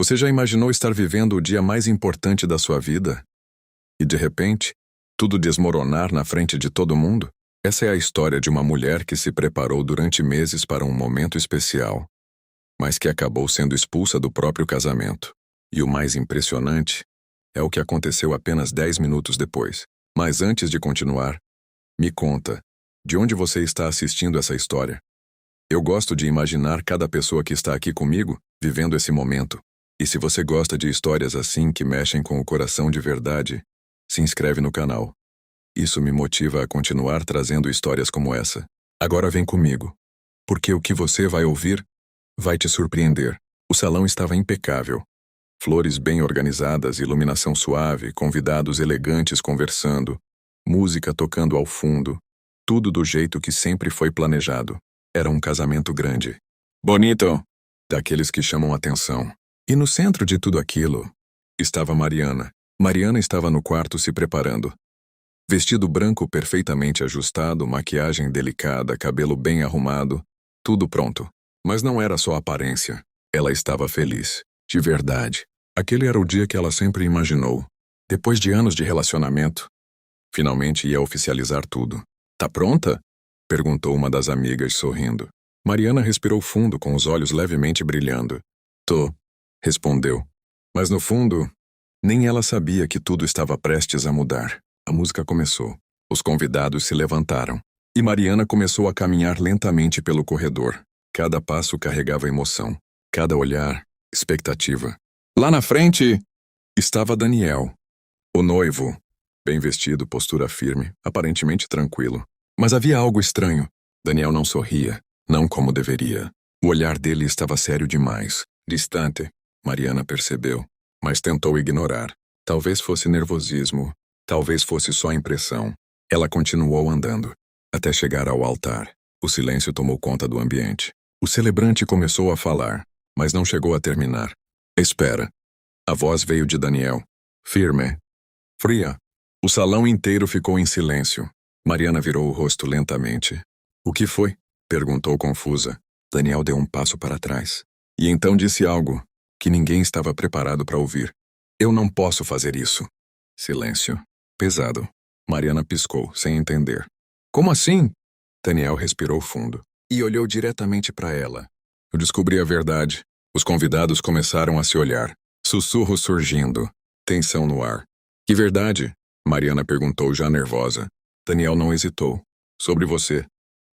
Você já imaginou estar vivendo o dia mais importante da sua vida? E de repente, tudo desmoronar na frente de todo mundo? Essa é a história de uma mulher que se preparou durante meses para um momento especial, mas que acabou sendo expulsa do próprio casamento. E o mais impressionante é o que aconteceu apenas 10 minutos depois. Mas antes de continuar, me conta, de onde você está assistindo essa história? Eu gosto de imaginar cada pessoa que está aqui comigo vivendo esse momento. E se você gosta de histórias assim que mexem com o coração de verdade, se inscreve no canal. Isso me motiva a continuar trazendo histórias como essa. Agora vem comigo, porque o que você vai ouvir vai te surpreender. O salão estava impecável. Flores bem organizadas, iluminação suave, convidados elegantes conversando, música tocando ao fundo, tudo do jeito que sempre foi planejado. Era um casamento grande. Bonito! Daqueles que chamam atenção. E no centro de tudo aquilo estava Mariana. Mariana estava no quarto se preparando. Vestido branco perfeitamente ajustado, maquiagem delicada, cabelo bem arrumado, tudo pronto. Mas não era só aparência. Ela estava feliz, de verdade. Aquele era o dia que ela sempre imaginou. Depois de anos de relacionamento, finalmente ia oficializar tudo. Tá pronta? Perguntou uma das amigas sorrindo. Mariana respirou fundo com os olhos levemente brilhando. Tô, respondeu. Mas no fundo, nem ela sabia que tudo estava prestes a mudar. A música começou. Os convidados se levantaram. E Mariana começou a caminhar lentamente pelo corredor. Cada passo carregava emoção. Cada olhar, expectativa. Lá na frente estava Daniel, o noivo. Bem vestido, postura firme, aparentemente tranquilo. Mas havia algo estranho. Daniel não sorria, não como deveria. O olhar dele estava sério demais, distante. Mariana percebeu, mas tentou ignorar. Talvez fosse nervosismo, talvez fosse só impressão. Ela continuou andando, até chegar ao altar. O silêncio tomou conta do ambiente. O celebrante começou a falar, mas não chegou a terminar. Espera. A voz veio de Daniel. Firme. Fria. O salão inteiro ficou em silêncio. Mariana virou o rosto lentamente. O que foi? Perguntou confusa. Daniel deu um passo para trás. E então disse algo que ninguém estava preparado para ouvir. Eu não posso fazer isso. Silêncio. Pesado. Mariana piscou, sem entender. Como assim? Daniel respirou fundo e olhou diretamente para ela. Eu descobri a verdade. Os convidados começaram a se olhar. Sussurros surgindo. Tensão no ar. Que verdade? Mariana perguntou já nervosa. Daniel não hesitou. Sobre você.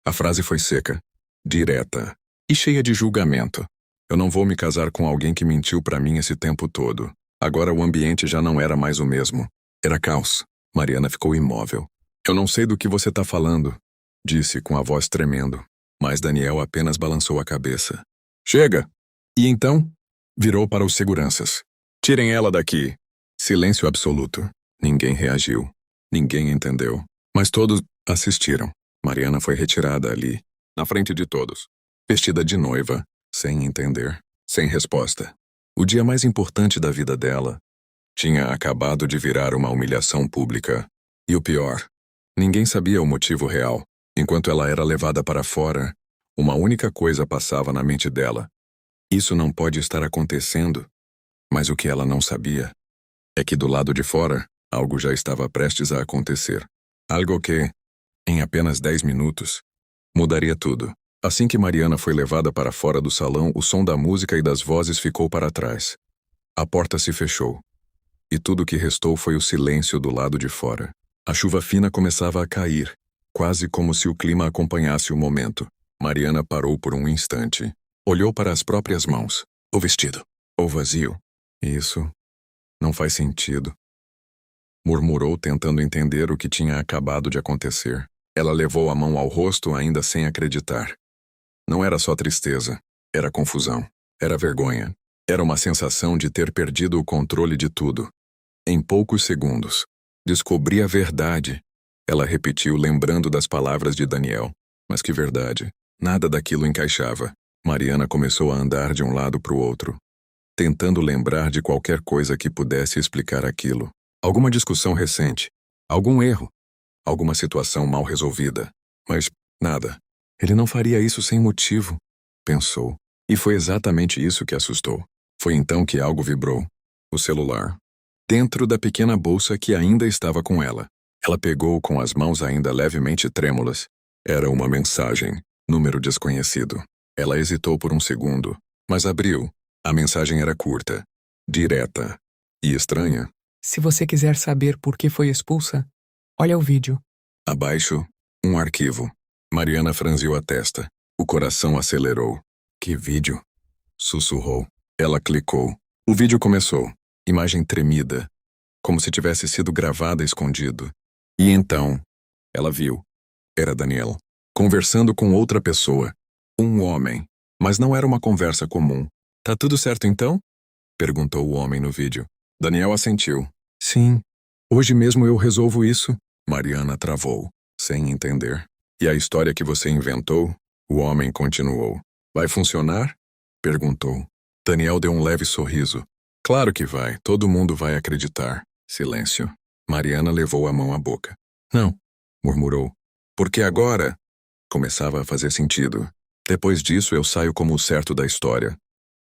A frase foi seca, direta e cheia de julgamento. Eu não vou me casar com alguém que mentiu para mim esse tempo todo. Agora o ambiente já não era mais o mesmo. Era caos. Mariana ficou imóvel. Eu não sei do que você tá falando, disse com a voz tremendo. Mas Daniel apenas balançou a cabeça. Chega! E então, virou para os seguranças. Tirem ela daqui. Silêncio absoluto. Ninguém reagiu. Ninguém entendeu. Mas todos assistiram. Mariana foi retirada ali, na frente de todos. Vestida de noiva, sem entender, sem resposta. O dia mais importante da vida dela tinha acabado de virar uma humilhação pública. E o pior, ninguém sabia o motivo real. Enquanto ela era levada para fora, uma única coisa passava na mente dela. Isso não pode estar acontecendo. Mas o que ela não sabia é que do lado de fora, algo já estava prestes a acontecer. Algo que, em apenas 10 minutos, mudaria tudo. Assim que Mariana foi levada para fora do salão, o som da música e das vozes ficou para trás. A porta se fechou. E tudo que restou foi o silêncio do lado de fora. A chuva fina começava a cair, quase como se o clima acompanhasse o momento. Mariana parou por um instante. Olhou para as próprias mãos. O vestido. O vazio. Isso não faz sentido. Murmurou, tentando entender o que tinha acabado de acontecer. Ela levou a mão ao rosto, ainda sem acreditar. Não era só tristeza. Era confusão. Era vergonha. Era uma sensação de ter perdido o controle de tudo. Em poucos segundos, descobri a verdade. Ela repetiu, lembrando das palavras de Daniel. Mas que verdade? Nada daquilo encaixava. Mariana começou a andar de um lado para o outro, tentando lembrar de qualquer coisa que pudesse explicar aquilo. Alguma discussão recente, algum erro, alguma situação mal resolvida. Mas nada. Ele não faria isso sem motivo, pensou. E foi exatamente isso que assustou. Foi então que algo vibrou. O celular. Dentro da pequena bolsa que ainda estava com ela. Ela pegou com as mãos ainda levemente trêmulas. Era uma mensagem. Número desconhecido. Ela hesitou por um segundo, mas abriu. A mensagem era curta, direta e estranha. Se você quiser saber por que foi expulsa, olha o vídeo. Abaixo, um arquivo. Mariana franziu a testa. O coração acelerou. Que vídeo? Sussurrou. Ela clicou. O vídeo começou. Imagem tremida, como se tivesse sido gravada escondido. E então, ela viu. Era Daniel, conversando com outra pessoa. Um homem. Mas não era uma conversa comum. Tá tudo certo então? Perguntou o homem no vídeo. Daniel assentiu. Sim. Hoje mesmo eu resolvo isso. Mariana travou, sem entender. E a história que você inventou? O homem continuou. Vai funcionar? Perguntou. Daniel deu um leve sorriso. Claro que vai, todo mundo vai acreditar. Silêncio. Mariana levou a mão à boca. Não, murmurou. Porque agora começava a fazer sentido. Depois disso eu saio como o certo da história.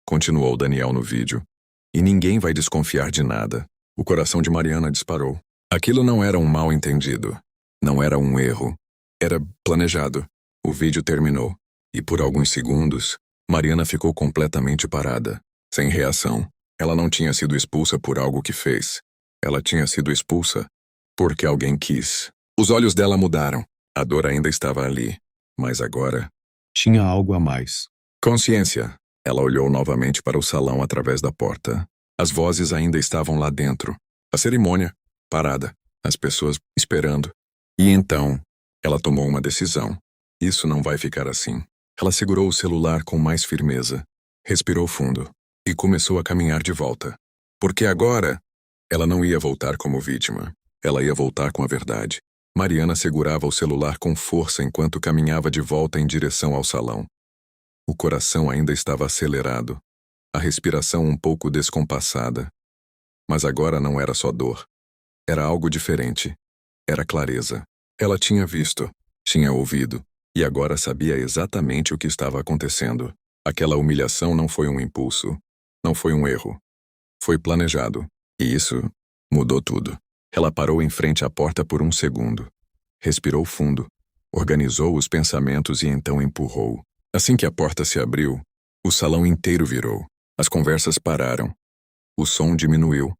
Continuou Daniel no vídeo. E ninguém vai desconfiar de nada. O coração de Mariana disparou. Aquilo não era um mal-entendido. Não era um erro. Era planejado. O vídeo terminou. E por alguns segundos, Mariana ficou completamente parada, sem reação. Ela não tinha sido expulsa por algo que fez. Ela tinha sido expulsa porque alguém quis. Os olhos dela mudaram. A dor ainda estava ali. Mas agora tinha algo a mais. Consciência. Ela olhou novamente para o salão através da porta. As vozes ainda estavam lá dentro. A cerimônia, parada. As pessoas esperando. E então, ela tomou uma decisão. Isso não vai ficar assim. Ela segurou o celular com mais firmeza. Respirou fundo. E começou a caminhar de volta. Porque agora, ela não ia voltar como vítima. Ela ia voltar com a verdade. Mariana segurava o celular com força enquanto caminhava de volta em direção ao salão. O coração ainda estava acelerado, a respiração um pouco descompassada. Mas agora não era só dor. Era algo diferente. Era clareza. Ela tinha visto, tinha ouvido, e agora sabia exatamente o que estava acontecendo. Aquela humilhação não foi um impulso, não foi um erro. Foi planejado. E isso mudou tudo. Ela parou em frente à porta por um segundo. Respirou fundo, organizou os pensamentos e então empurrou. Assim que a porta se abriu, o salão inteiro virou. As conversas pararam. O som diminuiu.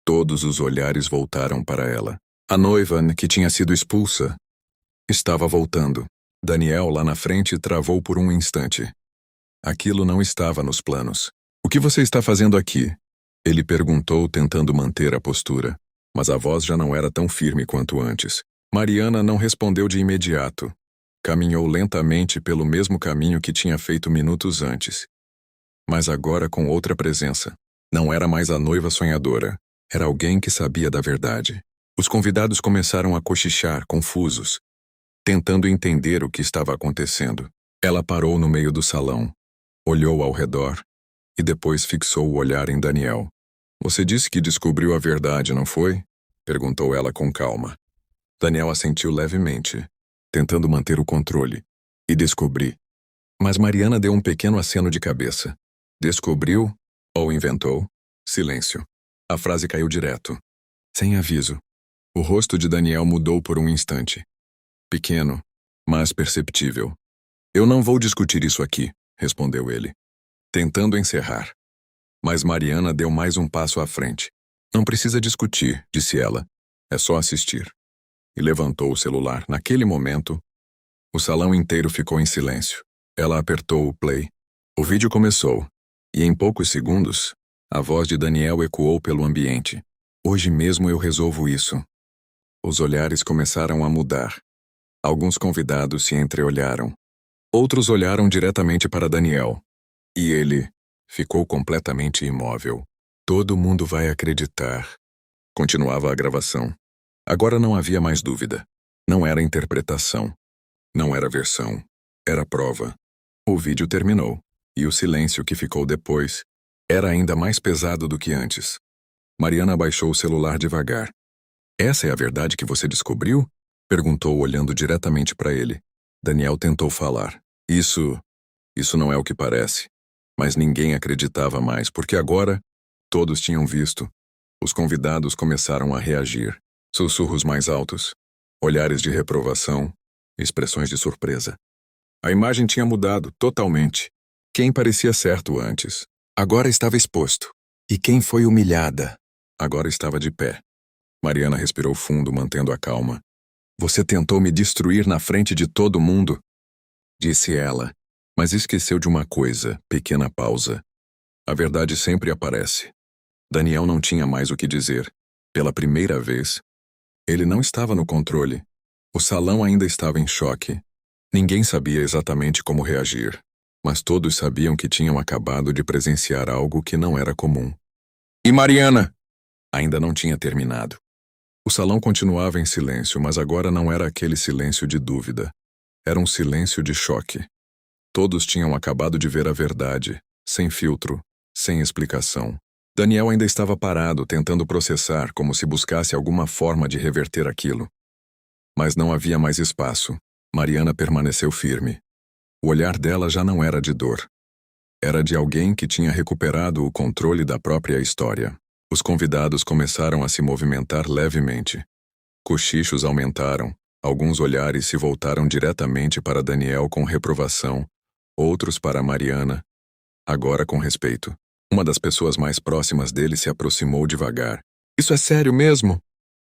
Todos os olhares voltaram para ela. A noiva, que tinha sido expulsa, estava voltando. Daniel, lá na frente, travou por um instante. Aquilo não estava nos planos. O que você está fazendo aqui? Ele perguntou, tentando manter a postura. Mas a voz já não era tão firme quanto antes. Mariana não respondeu de imediato. Caminhou lentamente pelo mesmo caminho que tinha feito minutos antes. Mas agora com outra presença. Não era mais a noiva sonhadora. Era alguém que sabia da verdade. Os convidados começaram a cochichar, confusos, tentando entender o que estava acontecendo. Ela parou no meio do salão, olhou ao redor e depois fixou o olhar em Daniel. Você disse que descobriu a verdade, não foi? Perguntou ela com calma. Daniel assentiu levemente, tentando manter o controle. E descobri. Mas Mariana deu um pequeno aceno de cabeça. Descobriu ou inventou? Silêncio. A frase caiu direto, sem aviso. O rosto de Daniel mudou por um instante. Pequeno, mas perceptível. Eu não vou discutir isso aqui, respondeu ele, tentando encerrar. Mas Mariana deu mais um passo à frente. Não precisa discutir, disse ela. É só assistir. E levantou o celular. Naquele momento, o salão inteiro ficou em silêncio. Ela apertou o play. O vídeo começou. E em poucos segundos, a voz de Daniel ecoou pelo ambiente. Hoje mesmo eu resolvo isso. Os olhares começaram a mudar. Alguns convidados se entreolharam. Outros olharam diretamente para Daniel. E ele ficou completamente imóvel. Todo mundo vai acreditar. Continuava a gravação. Agora não havia mais dúvida. Não era interpretação. Não era versão. Era prova. O vídeo terminou. E o silêncio que ficou depois era ainda mais pesado do que antes. Mariana abaixou o celular devagar. Essa é a verdade que você descobriu? Perguntou olhando diretamente para ele. Daniel tentou falar. Isso não é o que parece. Mas ninguém acreditava mais, porque agora todos tinham visto. Os convidados começaram a reagir. Sussurros mais altos, olhares de reprovação, expressões de surpresa. A imagem tinha mudado totalmente. Quem parecia certo antes, agora estava exposto. E quem foi humilhada, agora estava de pé. Mariana respirou fundo, mantendo a calma. Você tentou me destruir na frente de todo mundo, disse ela, mas esqueceu de uma coisa, pequena pausa. A verdade sempre aparece. Daniel não tinha mais o que dizer. Pela primeira vez, ele não estava no controle. O salão ainda estava em choque. Ninguém sabia exatamente como reagir, mas todos sabiam que tinham acabado de presenciar algo que não era comum. E Mariana? Ainda não tinha terminado. O salão continuava em silêncio, mas agora não era aquele silêncio de dúvida. Era um silêncio de choque. Todos tinham acabado de ver a verdade, sem filtro, sem explicação. Daniel ainda estava parado, tentando processar, como se buscasse alguma forma de reverter aquilo. Mas não havia mais espaço. Mariana permaneceu firme. O olhar dela já não era de dor. Era de alguém que tinha recuperado o controle da própria história. Os convidados começaram a se movimentar levemente. Cochichos aumentaram, alguns olhares se voltaram diretamente para Daniel com reprovação, outros para Mariana, agora com respeito. Uma das pessoas mais próximas dele se aproximou devagar. Isso é sério mesmo?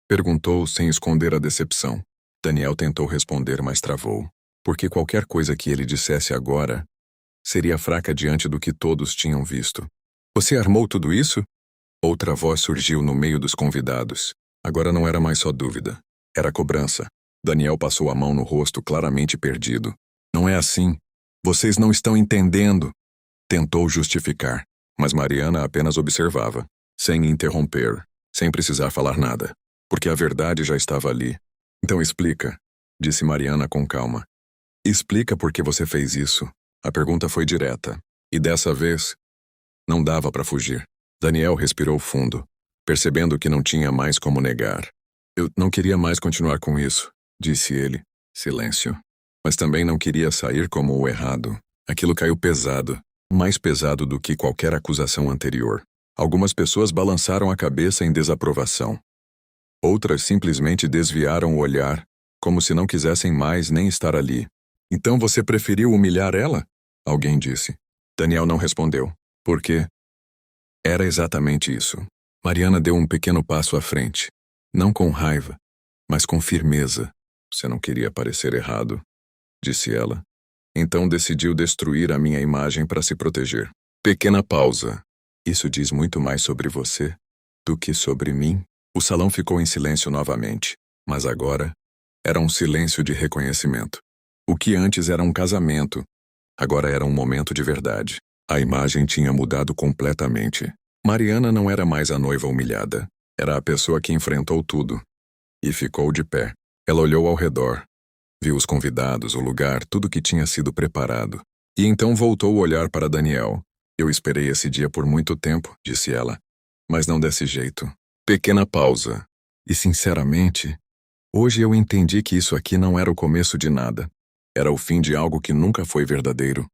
Perguntou sem esconder a decepção. Daniel tentou responder, mas travou. Porque qualquer coisa que ele dissesse agora seria fraca diante do que todos tinham visto. Você armou tudo isso? Outra voz surgiu no meio dos convidados. Agora não era mais só dúvida. Era cobrança. Daniel passou a mão no rosto, claramente perdido. Não é assim. Vocês não estão entendendo. Tentou justificar, mas Mariana apenas observava, sem interromper, sem precisar falar nada, porque a verdade já estava ali. Então explica, disse Mariana com calma. Explica por que você fez isso. A pergunta foi direta, e dessa vez, não dava para fugir. Daniel respirou fundo, percebendo que não tinha mais como negar. Eu não queria mais continuar com isso, disse ele. Silêncio. Mas também não queria sair como o errado. Aquilo caiu pesado, mais pesado do que qualquer acusação anterior. Algumas pessoas balançaram a cabeça em desaprovação. Outras simplesmente desviaram o olhar, como se não quisessem mais nem estar ali. Então você preferiu humilhar ela? Alguém disse. Daniel não respondeu. Por quê? Era exatamente isso. Mariana deu um pequeno passo à frente. Não com raiva, mas com firmeza. Você não queria parecer errado, disse ela. Então decidiu destruir a minha imagem para se proteger. Pequena pausa. Isso diz muito mais sobre você do que sobre mim. O salão ficou em silêncio novamente, mas agora era um silêncio de reconhecimento. O que antes era um casamento, agora era um momento de verdade. A imagem tinha mudado completamente. Mariana não era mais a noiva humilhada. Era a pessoa que enfrentou tudo. E ficou de pé. Ela olhou ao redor. Viu os convidados, o lugar, tudo que tinha sido preparado. E então voltou o olhar para Daniel. Eu esperei esse dia por muito tempo, disse ela. Mas não desse jeito. Pequena pausa. E sinceramente, hoje eu entendi que isso aqui não era o começo de nada. Era o fim de algo que nunca foi verdadeiro.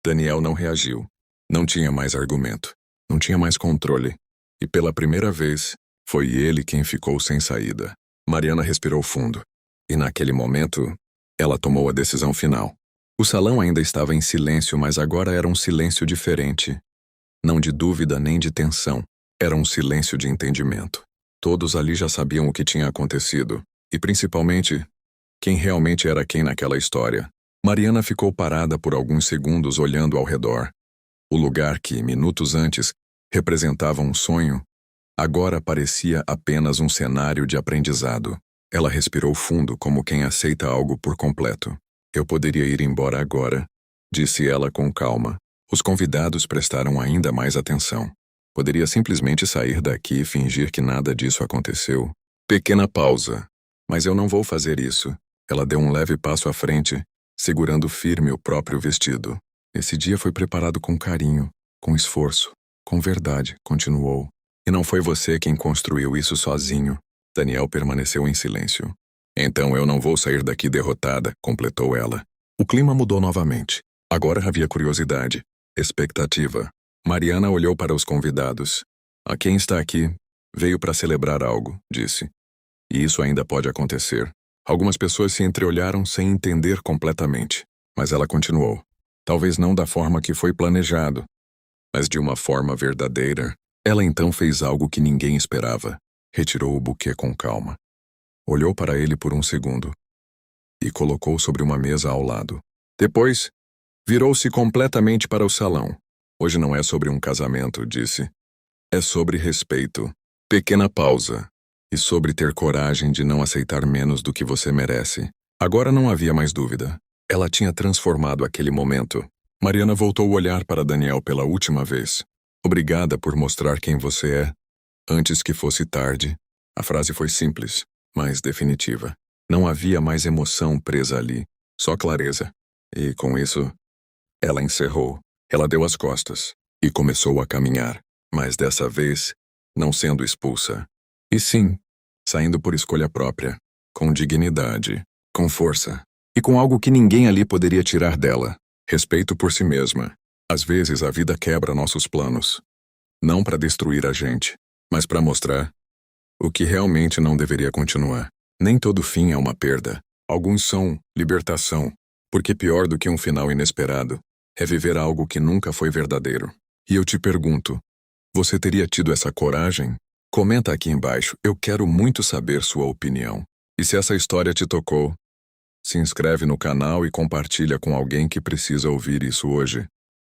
Daniel não reagiu. Não tinha mais argumento. Não tinha mais controle. E pela primeira vez, foi ele quem ficou sem saída. Mariana respirou fundo. E naquele momento, ela tomou a decisão final. O salão ainda estava em silêncio, mas agora era um silêncio diferente. Não de dúvida nem de tensão. Era um silêncio de entendimento. Todos ali já sabiam o que tinha acontecido. E principalmente, quem realmente era quem naquela história. Mariana ficou parada por alguns segundos olhando ao redor. O lugar que, minutos antes, representava um sonho, agora parecia apenas um cenário de aprendizado. Ela respirou fundo como quem aceita algo por completo. Eu poderia ir embora agora, disse ela com calma. Os convidados prestaram ainda mais atenção. Poderia simplesmente sair daqui e fingir que nada disso aconteceu. Pequena pausa. Mas eu não vou fazer isso. Ela deu um leve passo à frente, segurando firme o próprio vestido. Esse dia foi preparado com carinho, com esforço, com verdade, continuou. E não foi você quem construiu isso sozinho. Daniel permaneceu em silêncio. Então eu não vou sair daqui derrotada, completou ela. O clima mudou novamente. Agora havia curiosidade. Expectativa. Mariana olhou para os convidados. A quem está aqui veio para celebrar algo, disse. E isso ainda pode acontecer. Algumas pessoas se entreolharam sem entender completamente, mas ela continuou. Talvez não da forma que foi planejado, mas de uma forma verdadeira. Ela então fez algo que ninguém esperava. Retirou o buquê com calma. Olhou para ele por um segundo e colocou sobre uma mesa ao lado. Depois, virou-se completamente para o salão. Hoje não é sobre um casamento, disse. É sobre respeito. Pequena pausa. E sobre ter coragem de não aceitar menos do que você merece. Agora não havia mais dúvida. Ela tinha transformado aquele momento. Mariana voltou a olhar para Daniel pela última vez. Obrigada por mostrar quem você é. Antes que fosse tarde. A frase foi simples, mas definitiva. Não havia mais emoção presa ali, só clareza. E, com isso, ela encerrou. Ela deu as costas e começou a caminhar, mas dessa vez, não sendo expulsa. E sim, saindo por escolha própria, com dignidade, com força, e com algo que ninguém ali poderia tirar dela, respeito por si mesma. Às vezes a vida quebra nossos planos, não para destruir a gente, mas para mostrar o que realmente não deveria continuar. Nem todo fim é uma perda. Alguns são libertação, porque pior do que um final inesperado é viver algo que nunca foi verdadeiro. E eu te pergunto, você teria tido essa coragem? Comenta aqui embaixo, eu quero muito saber sua opinião. E se essa história te tocou, se inscreve no canal e compartilha com alguém que precisa ouvir isso hoje.